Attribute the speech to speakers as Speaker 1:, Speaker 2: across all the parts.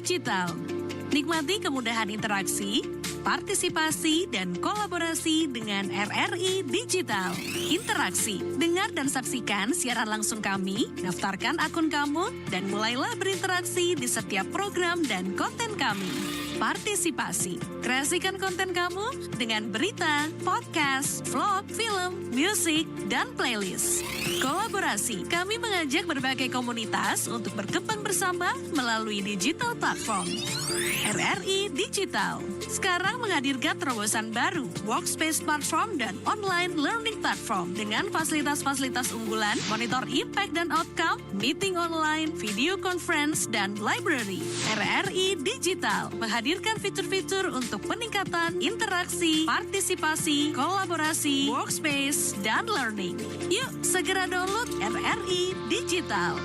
Speaker 1: Digital. Nikmati kemudahan interaksi, partisipasi, dan kolaborasi dengan RRI Digital. Interaksi, dengar dan saksikan siaran langsung kami, daftarkan akun kamu, dan mulailah berinteraksi di setiap program dan konten kami. Partisipasi, kreasikan konten kamu dengan berita, podcast, vlog, film, musik, dan playlist. Kolaborasi, kami mengajak berbagai komunitas untuk berkembang bersama melalui digital platform. RRI Digital sekarang menghadirkan terobosan baru, workspace platform dan online learning platform dengan fasilitas-fasilitas unggulan, monitor impact dan outcome, meeting online, video conference, dan library. RRI Digital menghadirkan fitur-fitur untuk peningkatan interaksi, partisipasi, kolaborasi, workspace, dan learning. Yuk, segera download RRI Digital.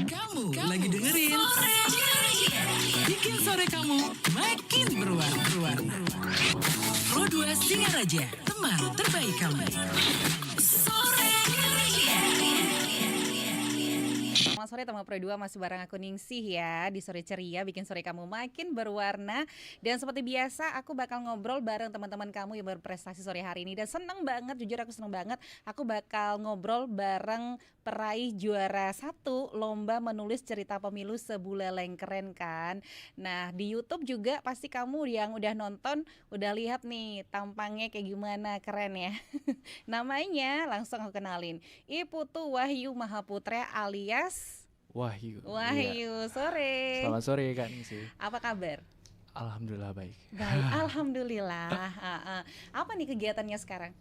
Speaker 2: Kamu lagi dengerin bikin sore kamu makin berwarna. Pro 2 Singaraja, teman terbaik kamu.
Speaker 3: Selamat sore teman Pro 2, masih bareng aku Ningsih ya di Sore Ceria, bikin sore kamu makin berwarna. Dan seperti biasa aku bakal ngobrol bareng teman-teman kamu yang berprestasi sore hari ini. Dan seneng banget, jujur aku seneng banget, aku bakal ngobrol bareng peraih juara 1 lomba menulis cerita pemilu Sebuleleng. Keren kan? Nah di YouTube juga pasti kamu yang udah nonton udah lihat nih tampangnya kayak gimana, keren ya. Namanya langsung aku kenalin, Iputu Wahyu Mahaputra alias
Speaker 4: Wahyu.
Speaker 3: Wahyu,
Speaker 4: Iya.
Speaker 3: sore.
Speaker 4: Selamat sore Kak Ningsih.
Speaker 3: Apa kabar?
Speaker 4: Alhamdulillah baik.
Speaker 3: Baik, alhamdulillah. Apa nih kegiatannya sekarang?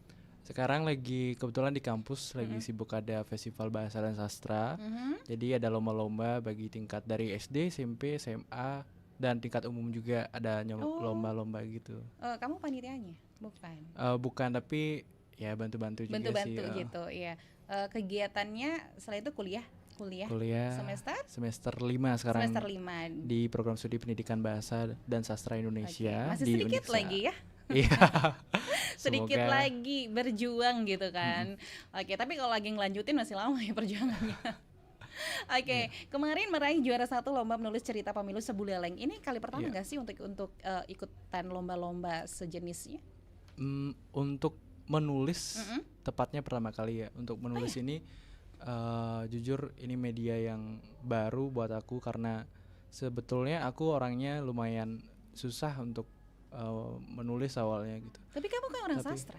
Speaker 4: Sekarang lagi kebetulan di kampus lagi sibuk ada festival bahasa dan sastra. Jadi ada lomba-lomba bagi tingkat dari SD, SMP, SMA dan tingkat umum juga ada lomba-lomba gitu.
Speaker 3: Kamu panitianya? Bukan.
Speaker 4: Bukan, tapi ya bantu-bantu juga sih.
Speaker 3: Bantu-bantu gitu, ya. Kegiatannya selain itu kuliah
Speaker 4: semester 5 sekarang.
Speaker 3: Semester 5
Speaker 4: di program studi pendidikan bahasa dan sastra Indonesia.
Speaker 3: Masih
Speaker 4: di
Speaker 3: sedikit
Speaker 4: Uniksa.
Speaker 3: lagi ya.
Speaker 4: Iya.
Speaker 3: Sedikit
Speaker 4: Semoga.
Speaker 3: lagi berjuang gitu kan. Oke, tapi kalau lagi ngelanjutin masih lama ya perjuangannya. Oke, kemarin meraih juara 1 lomba menulis cerita pemilu Sebuleleng. Ini kali pertama nggak sih untuk ikutan lomba-lomba sejenisnya?
Speaker 4: Untuk menulis tepatnya pertama kali ya. Untuk menulis ini jujur ini media yang baru buat aku karena sebetulnya aku orangnya lumayan susah untuk menulis awalnya gitu.
Speaker 3: Tapi kamu kan orang sastra.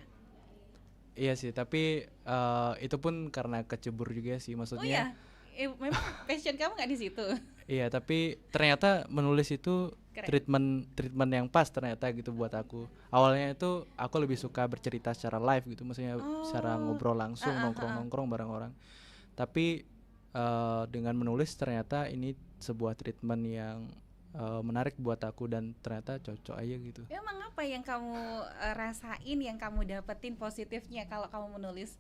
Speaker 4: Iya sih, tapi itu pun karena kecebur juga sih, maksudnya.
Speaker 3: Oh iya, memang passion kamu nggak di situ.
Speaker 4: Iya, tapi ternyata menulis itu treatment yang pas ternyata gitu buat aku. Awalnya itu aku lebih suka bercerita secara live gitu, maksudnya secara ngobrol langsung, nongkrong bareng orang. Tapi dengan menulis ternyata ini sebuah treatment yang menarik buat aku dan ternyata cocok aja gitu.
Speaker 3: Emang apa yang kamu rasain, yang kamu dapetin positifnya kalau kamu menulis?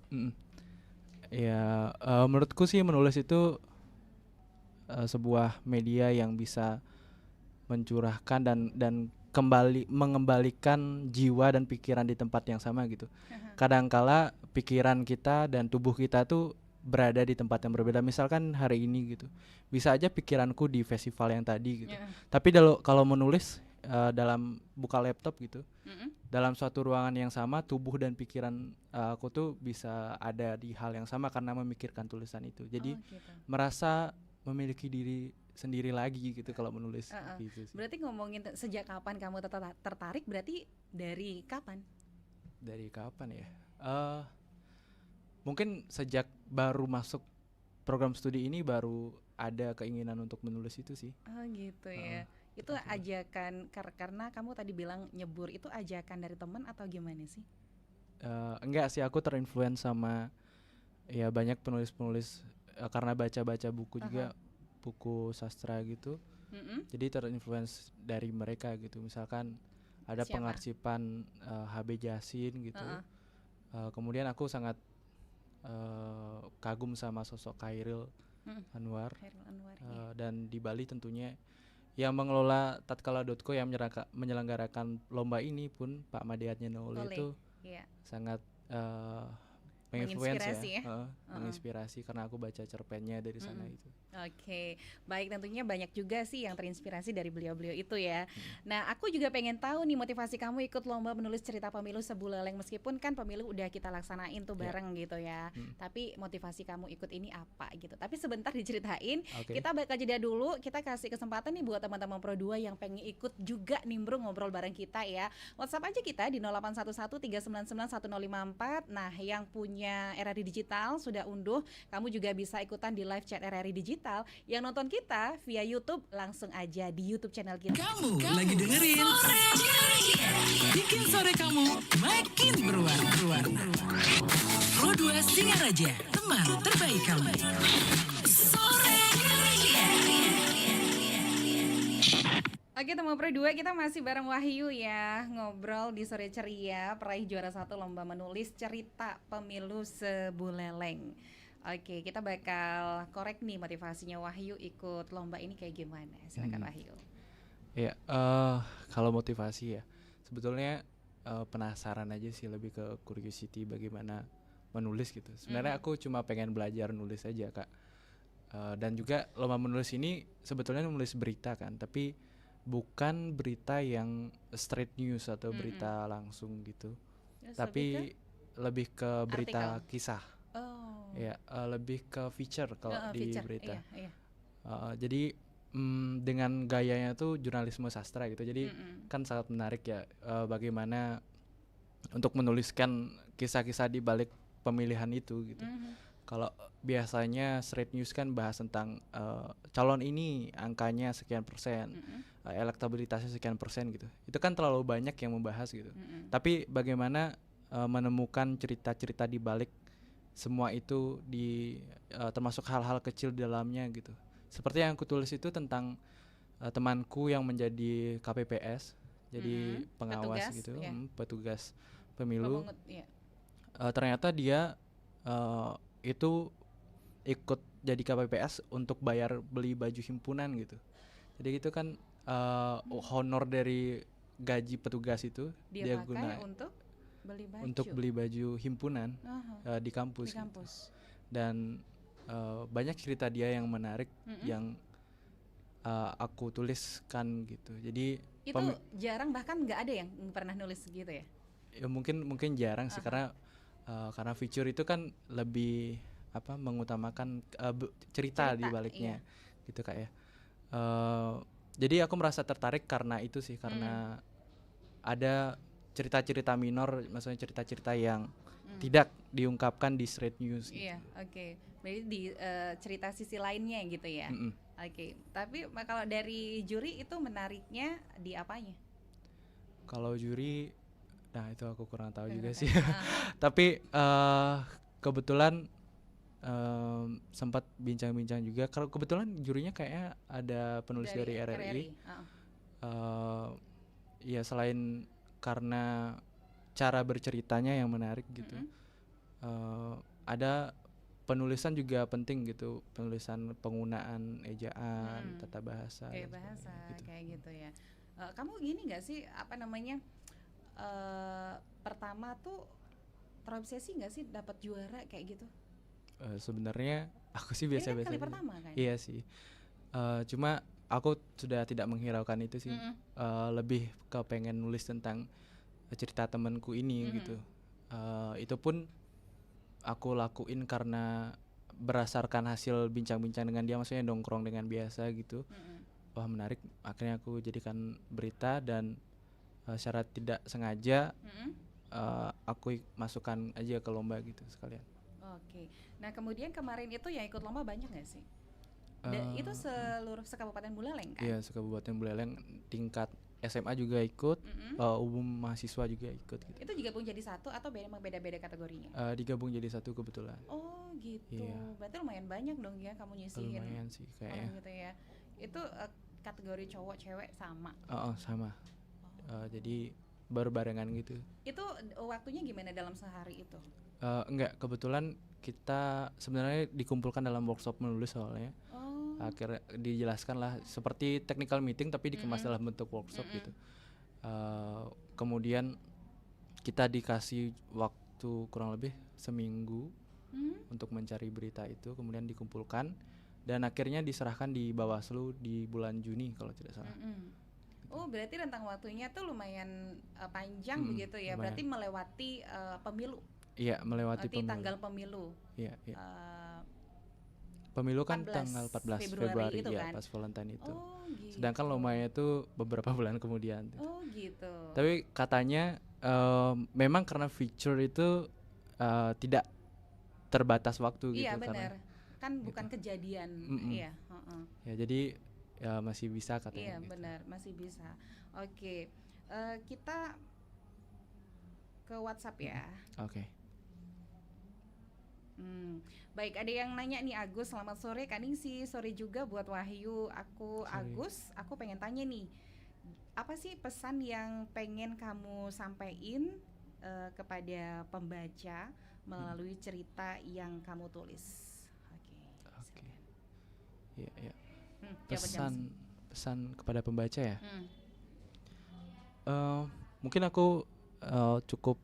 Speaker 4: Ya, menurutku sih menulis itu sebuah media yang bisa mencurahkan dan mengembalikan jiwa dan pikiran di tempat yang sama gitu. Kadangkala pikiran kita dan tubuh kita tuh berada di tempat yang berbeda. Misalkan hari ini gitu, bisa aja pikiranku di festival yang tadi gitu. Tapi kalau menulis dalam buka laptop gitu, dalam suatu ruangan yang sama, tubuh dan pikiran aku tuh bisa ada di hal yang sama karena memikirkan tulisan itu. Jadi merasa memiliki diri sendiri lagi gitu kalau menulis gitu sih.
Speaker 3: Berarti ngomongin sejak kapan kamu tertarik, berarti dari kapan?
Speaker 4: Dari kapan ya? Mungkin sejak baru masuk program studi ini baru ada keinginan untuk menulis itu sih.
Speaker 3: Oh gitu ya. Itu ajakan karena kamu tadi bilang nyebur, itu ajakan dari teman atau gimana sih?
Speaker 4: Enggak sih, aku terinfluence sama ya banyak penulis-penulis karena baca-baca buku juga, buku sastra gitu. Jadi terinfluence dari mereka gitu. Misalkan ada pengarsipan HB Jasin gitu. Kemudian aku sangat kagum sama sosok Khairil Anwar, dan di Bali tentunya yang mengelola tatkala.co yang menyelenggarakan lomba ini pun Pak Made Adnyanole itu sangat
Speaker 3: Menginspirasi ya?
Speaker 4: Menginspirasi karena aku baca cerpennya dari sana itu.
Speaker 3: Oke, baik, tentunya banyak juga sih yang terinspirasi dari beliau-beliau itu ya. Nah, aku juga pengen tahu nih motivasi kamu ikut lomba menulis cerita pemilu Sebuleleng, meskipun kan pemilu udah kita laksanain tuh bareng gitu ya. Tapi motivasi kamu ikut ini apa gitu. Tapi sebentar diceritain,
Speaker 4: Oke.
Speaker 3: kita bakal jeda dulu, kita kasih kesempatan nih buat teman-teman Pro 2 yang pengen ikut juga nimbrung ngobrol bareng kita ya. WhatsApp aja kita di 0811 399 1054. Nah, yang punya RRI Digital sudah unduh, kamu juga bisa ikutan di live chat RRI Digital. Yang nonton kita via YouTube langsung aja di YouTube channel kita.
Speaker 2: Kamu lagi dengerin bikin sore kamu makin berwarna. Pro 2 Singaraja, teman terbaik kamu.
Speaker 3: Oke, teman Pro 2, kita masih bareng Wahyu ya, ngobrol di Sore Ceria, peraih juara 1 lomba menulis cerita pemilu Sebuleleng. Oke, kita bakal korek nih motivasinya Wahyu ikut lomba ini kayak gimana. Silakan Wahyu.
Speaker 4: Ya, kalau motivasi ya, sebetulnya penasaran aja sih, lebih ke curiosity bagaimana menulis gitu. Sebenarnya aku cuma pengen belajar nulis aja, Kak. Dan juga lomba menulis ini sebetulnya nulis berita kan, tapi bukan berita yang straight news atau berita langsung gitu,
Speaker 3: Terus
Speaker 4: tapi lebih ke berita
Speaker 3: artikel.
Speaker 4: kisah.
Speaker 3: Oh.
Speaker 4: Ya, lebih ke feature kalau di
Speaker 3: Feature.
Speaker 4: berita.
Speaker 3: Iya.
Speaker 4: Jadi dengan gayanya tuh jurnalisme sastra gitu. Jadi kan sangat menarik ya, bagaimana untuk menuliskan kisah-kisah di balik pemilihan itu gitu. Kalau biasanya straight news kan bahas tentang calon ini angkanya sekian persen, elektabilitasnya sekian persen gitu. Itu kan terlalu banyak yang membahas gitu. Tapi bagaimana menemukan cerita-cerita di balik semua itu, termasuk hal-hal kecil di dalamnya gitu. Seperti yang aku tulis itu tentang temanku yang menjadi KPPS, jadi pengawas
Speaker 3: Petugas,
Speaker 4: gitu,
Speaker 3: ya.
Speaker 4: petugas pemilu.
Speaker 3: Pemungut, iya.
Speaker 4: Ternyata dia itu ikut jadi KPPS untuk bayar beli baju himpunan gitu. Jadi itu kan honor dari gaji petugas itu
Speaker 3: Dia pakai
Speaker 4: gunain
Speaker 3: untuk
Speaker 4: beli baju himpunan di kampus.
Speaker 3: di kampus.
Speaker 4: Gitu. Dan banyak cerita dia yang menarik yang aku tuliskan gitu. Jadi
Speaker 3: Itu jarang, bahkan nggak ada yang pernah nulis gitu ya.
Speaker 4: ya mungkin jarang sih, karena feature itu kan lebih mengutamakan cerita di baliknya, gitu Kak ya. Jadi aku merasa tertarik karena itu sih, karena ada cerita-cerita minor, maksudnya cerita-cerita yang tidak diungkapkan di straight news gitu.
Speaker 3: Iya, oke. Berarti di cerita sisi lainnya gitu ya. Oke. Tapi kalau dari juri itu menariknya di apanya?
Speaker 4: Kalau juri, nah itu aku kurang tahu juga sih. Tapi kebetulan sempat bincang-bincang juga. Kalau kebetulan jurinya kayaknya ada penulis dari RRI. Ya selain karena cara berceritanya yang menarik gitu, ada penulisan juga penting gitu, penulisan penggunaan ejaan, tata bahasa.
Speaker 3: Kayak
Speaker 4: dan
Speaker 3: bahasa
Speaker 4: sebagainya gitu.
Speaker 3: kayak gitu ya. Kamu gini nggak sih, pertama tuh terobsesi nggak sih dapat juara kayak gitu?
Speaker 4: Sebenarnya aku sih
Speaker 3: Ini
Speaker 4: biasa-biasa
Speaker 3: kan kali
Speaker 4: aja.
Speaker 3: pertama kan?
Speaker 4: Iya sih. Cuma aku sudah tidak menghiraukan itu sih. Lebih ke pengen nulis tentang cerita temanku ini gitu. Itu pun aku lakuin karena berdasarkan hasil bincang-bincang dengan dia, maksudnya nongkrong dengan biasa gitu. Wah menarik, akhirnya aku jadikan berita dan secara tidak sengaja aku masukkan aja ke lomba gitu sekalian.
Speaker 3: Oke. Nah kemudian kemarin itu yang ikut lomba banyak nggak sih? Itu seluruh sekabupaten Buleleng kan?
Speaker 4: Iya, sekabupaten Buleleng, tingkat SMA juga ikut, umum mahasiswa juga ikut gitu.
Speaker 3: Itu juga pun jadi satu atau beda-beda kategorinya?
Speaker 4: Digabung jadi satu kebetulan.
Speaker 3: Oh gitu.
Speaker 4: Iya.
Speaker 3: Berarti lumayan banyak dong ya kamu nyisihin.
Speaker 4: Lumayan sih kayaknya.
Speaker 3: Gitu ya. Itu kategori cowok cewek sama.
Speaker 4: Sama. Jadi berbarengan gitu.
Speaker 3: Itu waktunya gimana dalam sehari itu?
Speaker 4: Enggak, kebetulan kita sebenarnya dikumpulkan dalam workshop menulis soalnya. Akhirnya dijelaskan lah seperti technical meeting tapi dikemas dalam bentuk workshop gitu. Kemudian kita dikasih waktu waktu kurang lebih seminggu untuk mencari berita itu, kemudian dikumpulkan dan akhirnya diserahkan di Bawaslu di bulan Juni kalau tidak salah.
Speaker 3: Oh, berarti rentang waktunya tuh lumayan panjang begitu ya.
Speaker 4: Lumayan.
Speaker 3: Berarti melewati pemilu.
Speaker 4: Iya, melewati pemilu.
Speaker 3: Tanggal pemilu.
Speaker 4: Iya. Pemilu kan
Speaker 3: 14
Speaker 4: tanggal 14 Februari
Speaker 3: itu
Speaker 4: ya,
Speaker 3: kan?
Speaker 4: pas Valentine itu.
Speaker 3: Oh, gitu.
Speaker 4: Sedangkan lombanya itu beberapa bulan kemudian.
Speaker 3: Oh, gitu.
Speaker 4: Tapi katanya memang karena feature itu tidak terbatas waktu
Speaker 3: Iya,
Speaker 4: gitu
Speaker 3: benar. Kan bukan kejadian. Iya,
Speaker 4: ya jadi ya masih bisa katanya.
Speaker 3: Iya,
Speaker 4: gitu.
Speaker 3: benar, masih bisa. Oke. Kita ke WhatsApp ya.
Speaker 4: Oke.
Speaker 3: Baik, ada yang nanya nih, Agus, selamat sore Kak Ningsih, sore juga buat Wahyu. Aku
Speaker 4: Sore.
Speaker 3: Agus, aku pengen tanya nih, apa sih pesan yang pengen kamu sampaikan kepada pembaca melalui cerita yang kamu tulis?
Speaker 4: Oke. Iya.
Speaker 3: Jawab.
Speaker 4: Pesan kepada pembaca ya. Mungkin aku cukup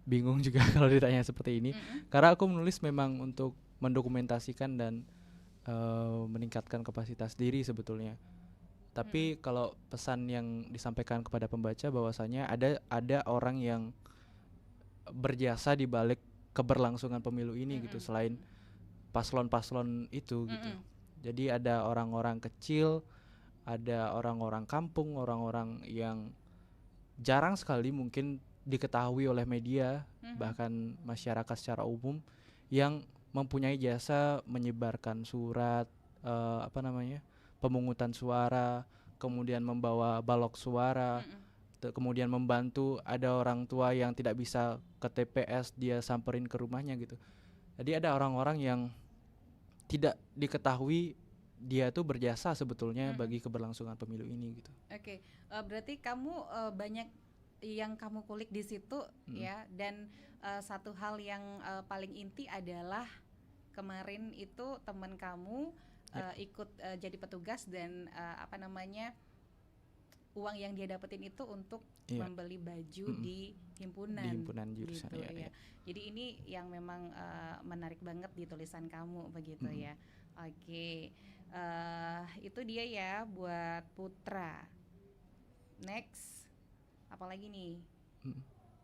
Speaker 4: bingung juga kalau ditanya seperti ini, karena aku menulis memang untuk mendokumentasikan dan meningkatkan kapasitas diri sebetulnya. Tapi kalau pesan yang disampaikan kepada pembaca bahwasanya ada orang yang berjasa di balik keberlangsungan pemilu ini gitu, selain paslon-paslon itu gitu. Jadi ada orang-orang kecil, ada orang-orang kampung, orang-orang yang jarang sekali mungkin diketahui oleh media, bahkan masyarakat secara umum, yang mempunyai jasa menyebarkan surat, pemungutan suara, kemudian membawa balok suara, kemudian membantu ada orang tua yang tidak bisa ke TPS, dia samperin ke rumahnya gitu. Jadi ada orang-orang yang tidak diketahui dia tuh berjasa sebetulnya bagi keberlangsungan pemilu ini gitu.
Speaker 3: Oke, berarti kamu banyak yang kamu kulik di situ ya, dan satu hal yang paling inti adalah kemarin itu teman kamu ikut jadi petugas dan uang yang dia dapetin itu untuk membeli baju di himpunan
Speaker 4: jurusan
Speaker 3: gitu,
Speaker 4: ya.
Speaker 3: Jadi ini yang memang menarik banget di tulisan kamu begitu ya. Oke, itu dia ya buat Putra. Next, apalagi nih?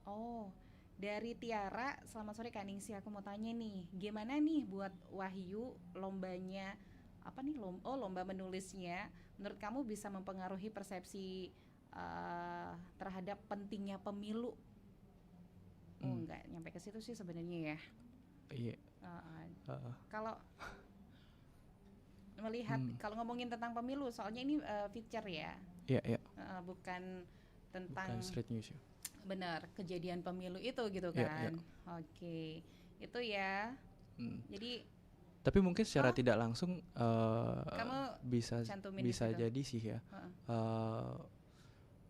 Speaker 3: Oh, dari Tiara, selamat sore Kak Ningsih, aku mau tanya nih, gimana nih buat Wahyu lombanya, lomba menulisnya, menurut kamu bisa mempengaruhi persepsi terhadap pentingnya pemilu? Enggak nyampe ke situ sih sebenarnya ya.
Speaker 4: Iya.
Speaker 3: Kalau melihat, kalau ngomongin tentang pemilu, soalnya ini feature ya.
Speaker 4: Iya.
Speaker 3: Bukan tentang
Speaker 4: Bukan straight news ya.
Speaker 3: Benar, kejadian pemilu itu gitu kan. Oke, itu ya. Jadi
Speaker 4: tapi mungkin secara tidak langsung
Speaker 3: kamu
Speaker 4: bisa
Speaker 3: cantumin di situ.
Speaker 4: jadi sih ya.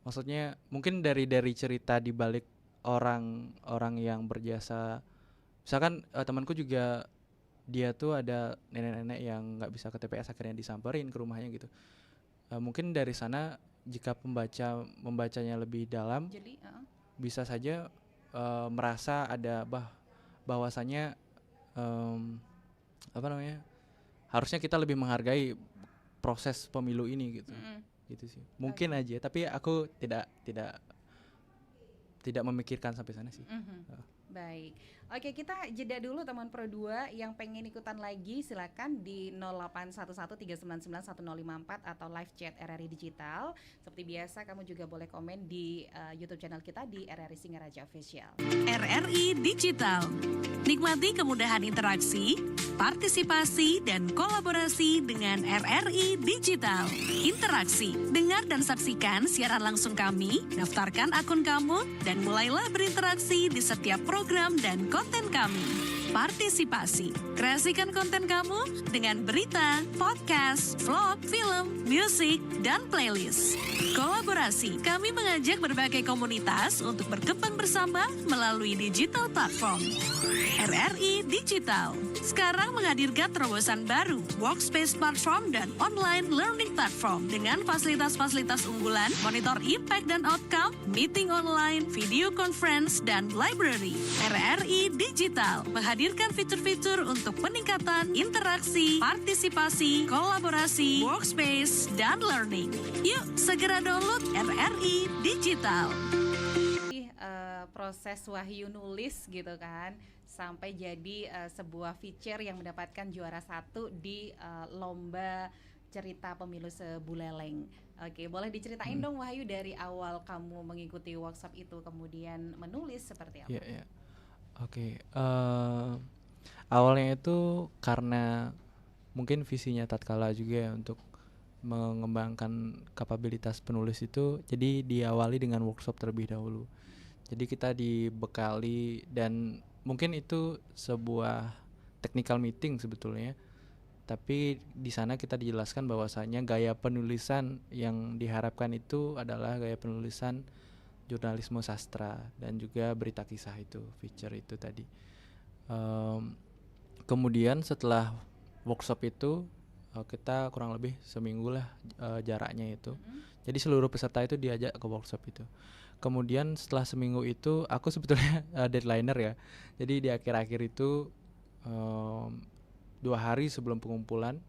Speaker 4: Maksudnya mungkin dari cerita di balik orang yang berjasa. Misalkan temanku juga, dia tuh ada nenek-nenek yang nggak bisa ke TPS, akhirnya disamperin ke rumahnya gitu. Mungkin dari sana jika pembaca membacanya lebih dalam,
Speaker 3: jadi
Speaker 4: bisa saja merasa ada bahwasanya harusnya kita lebih menghargai proses pemilu ini gitu. Gitu sih. Mungkin aja, tapi aku tidak memikirkan sampai sana sih.
Speaker 3: Baik. Oke, kita jeda dulu teman Pro 2 yang pengen ikutan lagi silakan di 0811399154 atau live chat RRI Digital. Seperti biasa kamu juga boleh komen di YouTube channel kita di RRI Singaraja Official.
Speaker 1: RRI Digital. Nikmati kemudahan interaksi, partisipasi, dan kolaborasi dengan RRI Digital. Interaksi, dengar dan saksikan siaran langsung kami, daftarkan akun kamu, dan mulailah berinteraksi di setiap program dan konten kami. Partisipasi, kreasikan konten kamu dengan berita, podcast, vlog, film, musik, dan playlist. Kolaborasi, kami mengajak berbagai komunitas untuk berkembang bersama melalui digital platform. RRI Digital. Sekarang telah menghadirkan terobosan baru, Workspace Platform dan Online Learning Platform dengan fasilitas-fasilitas unggulan, monitor impact dan outcome, meeting online, video conference, dan library. RRI Digital menghadirkan fitur-fitur untuk peningkatan interaksi, partisipasi, kolaborasi, workspace, dan learning. Yuk, segera download RRI Digital.
Speaker 3: Proses Wahyu nulis gitu kan sampai jadi sebuah feature yang mendapatkan juara 1 di lomba cerita pemilu Sebuleleng. Oke, boleh diceritain dong Wahyu dari awal kamu mengikuti workshop itu kemudian menulis seperti apa?
Speaker 4: Iya. Oke, awalnya itu karena mungkin visinya tatkala juga ya untuk mengembangkan kapabilitas penulis itu, jadi diawali dengan workshop terlebih dahulu. Jadi kita dibekali dan mungkin itu sebuah technical meeting sebetulnya, tapi di sana kita dijelaskan bahwasanya gaya penulisan yang diharapkan itu adalah gaya penulisan jurnalisme sastra dan juga berita kisah, itu feature itu tadi. Kemudian setelah workshop itu kita kurang lebih seminggu lah jaraknya itu. Jadi seluruh peserta itu diajak ke workshop itu. Kemudian setelah seminggu itu aku sebetulnya deadlineer ya. Jadi di akhir-akhir itu 2 hari sebelum pengumpulan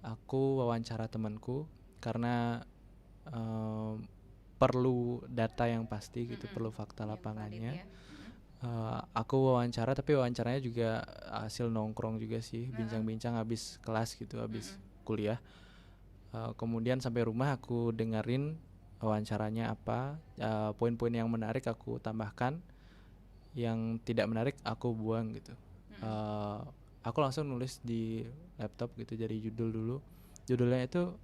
Speaker 4: aku wawancara temanku karena perlu data yang pasti gitu, perlu fakta lapangannya. Aku wawancara, tapi wawancaranya juga hasil nongkrong juga sih, bincang-bincang habis kelas gitu, habis kuliah. Kemudian sampai rumah aku dengerin wawancaranya apa, poin-poin yang menarik aku tambahkan, yang tidak menarik aku buang gitu. Aku langsung nulis di laptop gitu, jadi judul dulu. Judulnya itu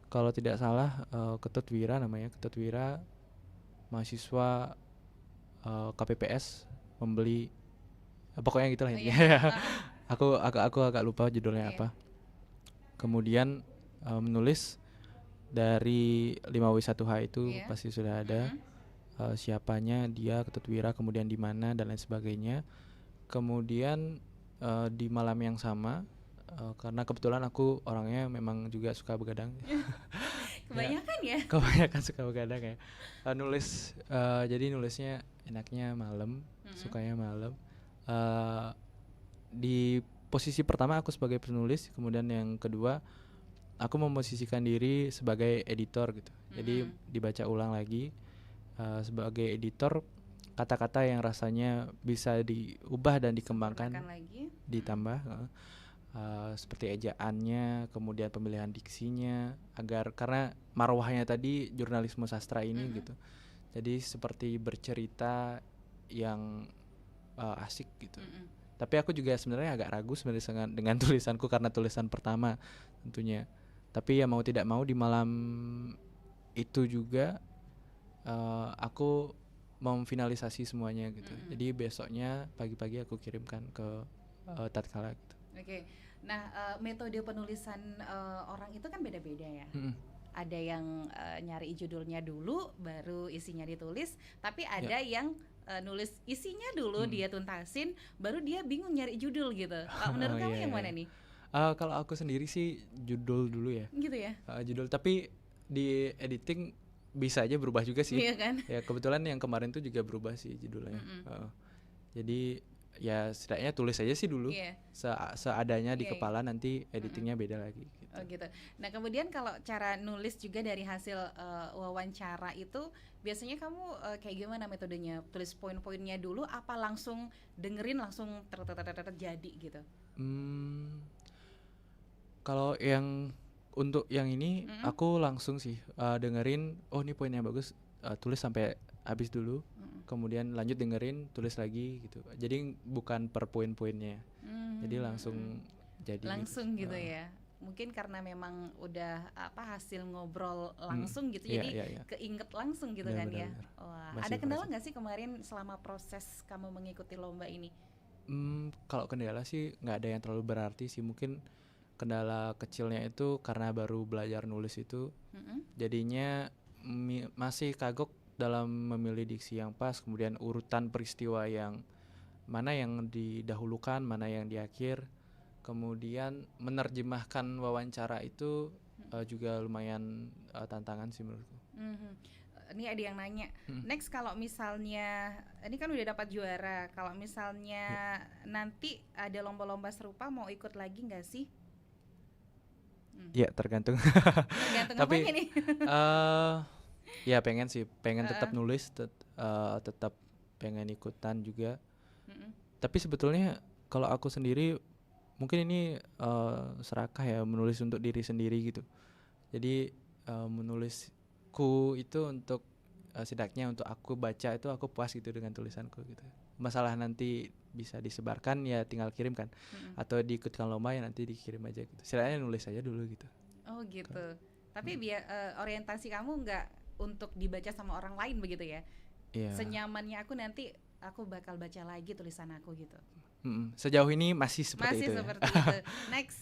Speaker 4: kalau tidak salah Ketut Wira namanya, Ketut Wira mahasiswa KPPS membeli, pokoknya gitulah intinya. Aku agak lupa judulnya apa. Kemudian menulis dari 5W1H itu pasti sudah ada siapanya dia, Ketut Wira, kemudian di mana dan lain sebagainya. Kemudian di malam yang sama, karena kebetulan aku orangnya memang juga suka begadang.
Speaker 3: Kebanyakan ya?
Speaker 4: Kebanyakan suka begadang ya. Nulis, jadi nulisnya enaknya malam, sukanya malam. Di posisi pertama aku sebagai penulis, kemudian yang kedua aku memposisikan diri sebagai editor gitu. Jadi dibaca ulang lagi sebagai editor, kata-kata yang rasanya bisa diubah dan dikembangkan lagi, ditambah seperti ejaannya, kemudian pemilihan diksinya, agar karena marwahnya tadi jurnalisme sastra ini gitu. Jadi seperti bercerita yang asik gitu. Tapi aku juga sebenarnya agak ragu sebenarnya dengan tulisanku karena tulisan pertama tentunya. Tapi ya mau tidak mau di malam itu juga aku memfinalisasi semuanya gitu. Jadi besoknya pagi-pagi aku kirimkan ke tatkala gitu.
Speaker 3: Oke. Nah, metode penulisan orang itu kan beda-beda ya. Ada yang nyari judulnya dulu baru isinya ditulis, tapi ada yang nulis isinya dulu dia tuntasin baru dia bingung nyari judul gitu. Menurut kamu yang mana nih?
Speaker 4: Kalau aku sendiri sih judul dulu ya.
Speaker 3: Gitu ya.
Speaker 4: Judul, tapi di editing bisa aja berubah juga sih.
Speaker 3: Iya kan?
Speaker 4: Ya kebetulan yang kemarin tuh juga berubah sih judulnya. Jadi ya setidaknya tulis aja sih dulu. Seadanya di kepala, nanti editingnya beda lagi gitu.
Speaker 3: Oh gitu. Nah kemudian kalau cara nulis juga dari hasil wawancara itu biasanya kamu kayak gimana metodenya? Tulis poin-poinnya dulu apa langsung dengerin langsung jadi gitu?
Speaker 4: Kalau yang untuk yang ini aku langsung sih dengerin, oh ini poinnya bagus, tulis sampai habis dulu, kemudian lanjut dengerin, tulis lagi gitu. Jadi bukan per poin-poinnya, jadi langsung jadi
Speaker 3: langsung gitu ya. Mungkin karena memang udah hasil ngobrol langsung gitu, jadi keinget langsung gitu kan ya. Wah, ada kendala nggak sih kemarin selama proses kamu mengikuti lomba ini?
Speaker 4: Kalau kendala sih nggak ada yang terlalu berarti sih. Mungkin kendala kecilnya itu karena baru belajar nulis itu, jadinya masih kagok dalam memilih diksi yang pas, kemudian urutan peristiwa yang mana yang didahulukan, mana yang di akhir. Kemudian menerjemahkan wawancara itu juga lumayan tantangan sih menurutku.
Speaker 3: Ini ada yang nanya,
Speaker 4: Hmm.
Speaker 3: next kalau misalnya ini kan udah dapat juara, kalau misalnya nanti ada lomba-lomba serupa mau ikut lagi nggak sih?
Speaker 4: Ya tergantung.
Speaker 3: Tergantung
Speaker 4: Tapi
Speaker 3: apanya nih?
Speaker 4: ya pengen sih, pengen tetap nulis, tetap pengen ikutan juga.
Speaker 3: Mm-mm.
Speaker 4: Tapi sebetulnya kalau aku sendiri mungkin ini serakah ya, menulis untuk diri sendiri gitu. Jadi menulisku itu untuk setidaknya untuk aku baca itu aku puas gitu dengan tulisanku gitu. Masalah nanti bisa disebarkan ya tinggal kirim kan, atau diikutkan lomba ya nanti dikirim aja gitu. Setidaknya nulis aja dulu gitu.
Speaker 3: Oh gitu. Tapi orientasi kamu nggak untuk dibaca sama orang lain begitu ya?
Speaker 4: Iya.
Speaker 3: Senyamannya aku nanti aku bakal baca lagi tulisan aku gitu.
Speaker 4: Sejauh ini masih seperti
Speaker 3: Masih
Speaker 4: itu
Speaker 3: seperti
Speaker 4: ya.
Speaker 3: itu. Next,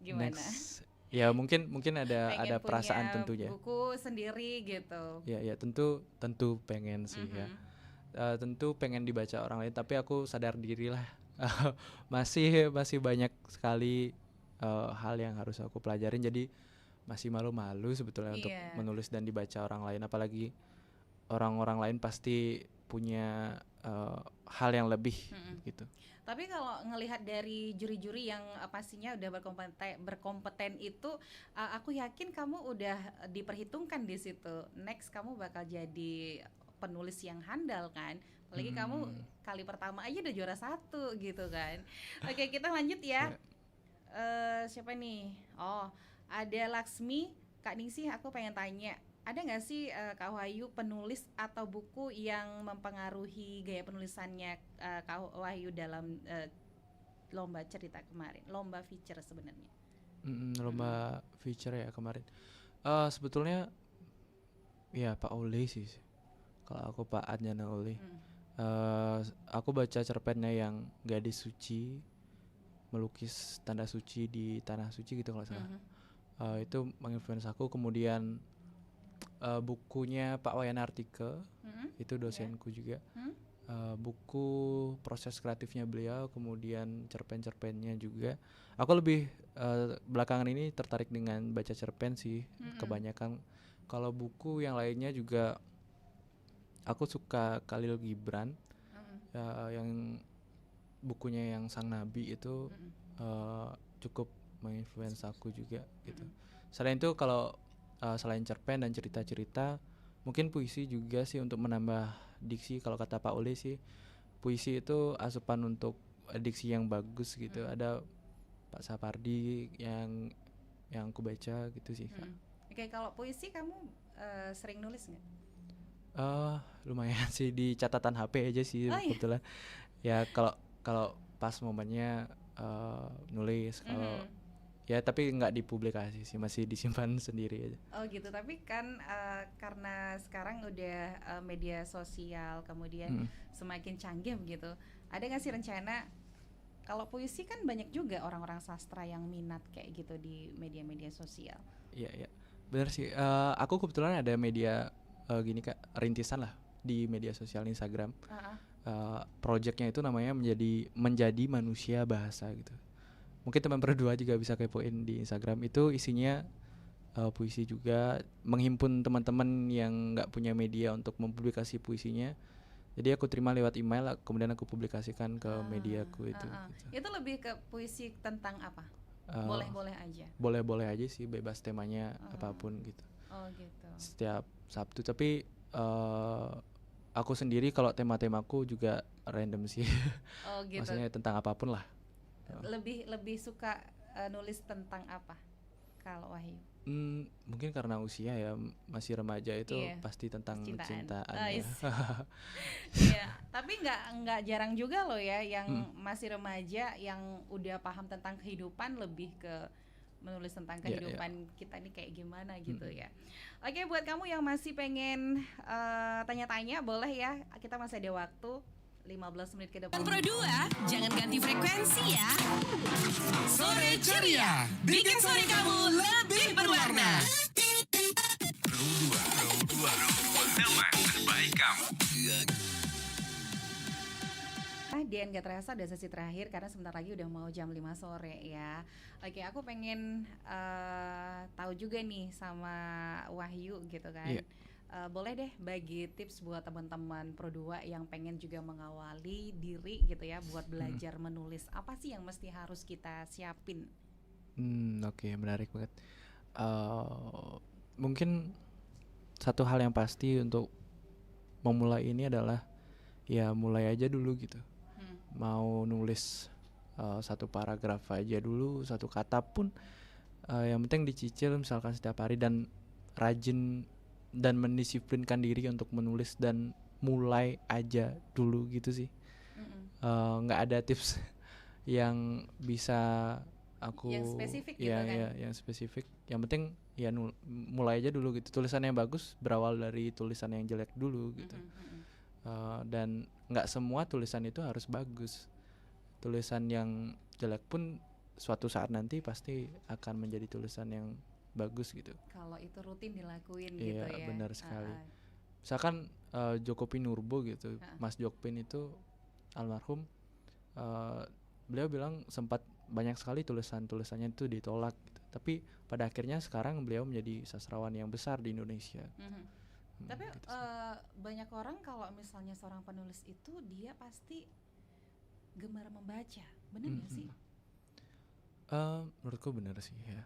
Speaker 3: gimana?
Speaker 4: Next, ya mungkin ada
Speaker 3: Pengen
Speaker 4: perasaan
Speaker 3: punya
Speaker 4: tentunya.
Speaker 3: buku sendiri gitu.
Speaker 4: Ya tentu pengen sih ya. Tentu pengen dibaca orang lain, tapi aku sadar diri lah masih banyak sekali hal yang harus aku pelajarin, jadi masih malu-malu sebetulnya untuk
Speaker 3: Iya.
Speaker 4: menulis dan dibaca orang lain, apalagi orang-orang lain pasti punya hal yang lebih gitu.
Speaker 3: Tapi kalau ngelihat dari juri-juri yang pastinya udah berkompeten itu, aku yakin kamu udah diperhitungkan di situ. Next kamu bakal jadi penulis yang handal kan. Apalagi kamu kali pertama aja udah juara 1 gitu kan. Oke, kita lanjut ya. Siapa nih? Oh, ada Laksmi. Kak Ningsih, aku pengen tanya, ada nggak sih Kak Wahyu penulis atau buku yang mempengaruhi gaya penulisannya Kak Wahyu dalam lomba cerita kemarin, lomba feature sebenarnya?
Speaker 4: Lomba feature ya kemarin. Sebetulnya ya Pak Oli sih. Kalau aku Pak Adnyana Oli. Aku baca cerpennya yang Gadis Suci, melukis tanda suci di tanah suci gitu kalau salah. Itu menginfluence aku. Kemudian bukunya Pak Wayan Artike, itu dosenku juga. Buku proses kreatifnya beliau, kemudian cerpen-cerpennya juga. Aku lebih belakangan ini tertarik dengan baca cerpen sih, kebanyakan. Kalau buku yang lainnya juga aku suka Khalil Gibran, yang bukunya yang Sang Nabi itu cukup menginfluence aku juga gitu. Selain itu kalau selain cerpen dan cerita-cerita, mungkin puisi juga sih untuk menambah diksi. Kalau kata Pak Oli sih, puisi itu asupan untuk diksi yang bagus gitu. Ada Pak Sapardi yang aku baca gitu sih Kak.
Speaker 3: Oke, kalau puisi kamu sering nulis nggak?
Speaker 4: Lumayan sih di catatan HP aja sih kebetulan. Ya kalau pas momennya nulis, kalau ya tapi nggak dipublikasi sih, masih disimpan sendiri aja.
Speaker 3: Oh gitu, tapi kan karena sekarang udah media sosial kemudian semakin canggih begitu, ada nggak sih rencana, kalau puisi kan banyak juga orang-orang sastra yang minat kayak gitu di media-media sosial.
Speaker 4: Iya benar sih. Aku kebetulan ada media gini Kak, rintisan lah di media sosial Instagram. Projectnya itu namanya menjadi manusia bahasa gitu. Mungkin teman berdua juga bisa kepoin di Instagram. Itu isinya puisi juga, menghimpun teman-teman yang nggak punya media untuk mempublikasi puisinya. Jadi aku terima lewat email, kemudian aku publikasikan ke mediaku itu. Gitu.
Speaker 3: Itu lebih ke puisi tentang apa? Boleh-boleh aja.
Speaker 4: Boleh-boleh aja sih, bebas temanya apapun gitu.
Speaker 3: Oh gitu.
Speaker 4: Setiap Sabtu, tapi aku sendiri kalau tema-temaku juga random sih.
Speaker 3: Oh gitu.
Speaker 4: Maksudnya tentang apapun lah.
Speaker 3: Lebih suka nulis tentang apa kalau Wahyu?
Speaker 4: Mungkin karena usia ya, masih remaja itu pasti tentang cintaan ya.
Speaker 3: Iya, tapi nggak jarang juga loh ya yang masih remaja yang udah paham tentang kehidupan lebih ke menulis tentang kehidupan kita ini kayak gimana gitu ya. Oke, buat kamu yang masih pengen tanya-tanya boleh ya, kita masih ada waktu 15 menit ke depan.
Speaker 2: Pro 2, jangan ganti frekuensi ya. Sore ceria, bikin sore kamu lebih berwarna.
Speaker 5: Pro 2, teman terbaik kamu.
Speaker 3: dan gak terasa udah sesi terakhir karena sebentar lagi udah mau jam 5 sore ya. Oke, aku pengen tahu juga nih sama Wahyu gitu kan.
Speaker 4: Iya.
Speaker 3: Boleh deh bagi tips buat teman-teman Pro2 yang pengen juga mengawali diri gitu ya buat belajar menulis. Apa sih yang mesti harus kita siapin?
Speaker 4: Oke, menarik banget. Mungkin satu hal yang pasti untuk memulai ini adalah ya mulai aja dulu gitu. Mau nulis satu paragraf aja dulu, satu kata pun yang penting dicicil misalkan setiap hari dan rajin dan mendisiplinkan diri untuk menulis dan mulai aja dulu gitu sih. Nggak ada tips yang bisa aku
Speaker 3: Yang spesifik gitu
Speaker 4: ya,
Speaker 3: kan?
Speaker 4: ya yang spesifik. Yang penting ya mulai aja dulu gitu. Tulisan yang bagus berawal dari tulisan yang jelek dulu gitu. Dan nggak semua tulisan itu harus bagus. Tulisan yang jelek pun suatu saat nanti pasti akan menjadi tulisan yang bagus gitu.
Speaker 3: Kalau itu rutin dilakuin gitu
Speaker 4: Iya,
Speaker 3: ya.
Speaker 4: benar sekali. Misalkan Joko Pinurbo gitu, Mas Jokpin itu almarhum, beliau bilang sempat banyak sekali tulisannya itu ditolak gitu. Tapi pada akhirnya sekarang beliau menjadi sastrawan yang besar di Indonesia.
Speaker 3: Tapi
Speaker 4: Gitu sih.
Speaker 3: banyak orang kalau misalnya seorang penulis itu dia pasti gemar membaca, benar nggak sih?
Speaker 4: Menurutku benar sih ya.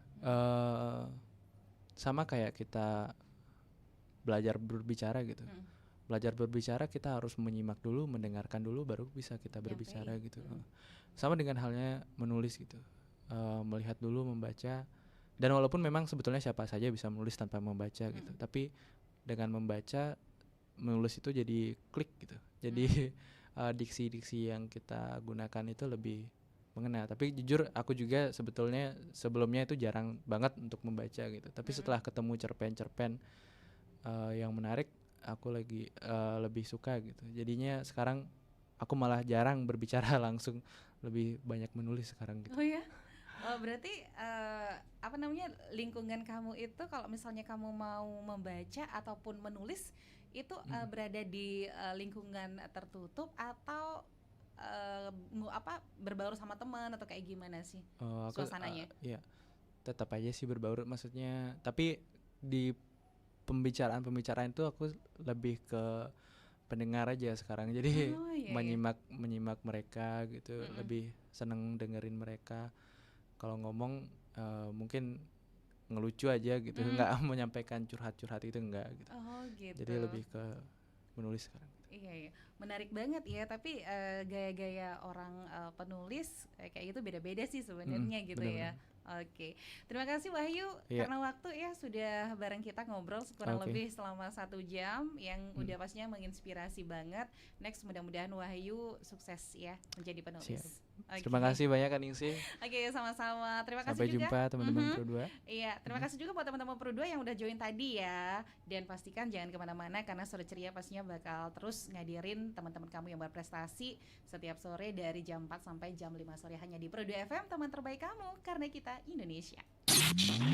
Speaker 4: Sama kayak kita belajar berbicara gitu. Belajar berbicara kita harus menyimak dulu, mendengarkan dulu, baru bisa kita berbicara gitu. Sama dengan halnya menulis gitu. Melihat dulu, membaca. Dan walaupun memang sebetulnya siapa saja bisa menulis tanpa membaca gitu. Tapi dengan membaca, menulis itu jadi klik gitu. Jadi diksi-diksi yang kita gunakan itu lebih mengena. Tapi jujur aku juga sebetulnya sebelumnya itu jarang banget untuk membaca gitu. Tapi setelah ketemu cerpen-cerpen yang menarik, aku lagi lebih suka gitu. Jadinya sekarang aku malah jarang berbicara langsung, lebih banyak menulis sekarang gitu.
Speaker 3: Oh ya, berarti apa namanya lingkungan kamu itu kalau misalnya kamu mau membaca ataupun menulis itu berada di lingkungan tertutup atau berbaur sama teman atau kayak gimana sih suasananya?
Speaker 4: Iya, tetap aja sih berbaur maksudnya. Tapi di pembicaraan itu aku lebih ke pendengar aja sekarang. Jadi menyimak mereka gitu, lebih seneng dengerin mereka. Kalau ngomong mungkin ngelucu aja gitu, nggak menyampaikan curhat-curhat itu enggak gitu.
Speaker 3: Oh gitu.
Speaker 4: Jadi lebih ke menulis sekarang.
Speaker 3: Iya, menarik banget ya. Tapi gaya-gaya orang penulis kayak gitu beda-beda sih sebenarnya gitu ya. Oke, terima kasih Wahyu karena waktu ya sudah bareng kita ngobrol kurang lebih selama 1 jam yang udah pastinya menginspirasi banget. Next mudah-mudahan Wahyu sukses ya menjadi penulis.
Speaker 4: Terima kasih banyak Kak Ningsih.
Speaker 3: Oke, sama-sama. Terima kasih
Speaker 4: Sampai
Speaker 3: juga.
Speaker 4: jumpa teman-teman Pro2.
Speaker 3: Iya, terima kasih juga buat teman-teman Pro2 yang udah join tadi ya. Dan pastikan jangan kemana-mana karena Sore Ceria pastinya bakal terus ngadirin teman-teman kamu yang berprestasi setiap sore dari jam 4 sampai jam 5 sore hanya di Pro2 FM, teman terbaik kamu karena kita Indonesia.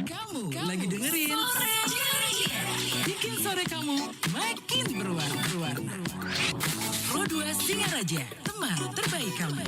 Speaker 2: Kamu lagi dengerin Sore Ceria, bikin sore kamu makin berwarna. Pro2 Singaraja, teman terbaik kamu.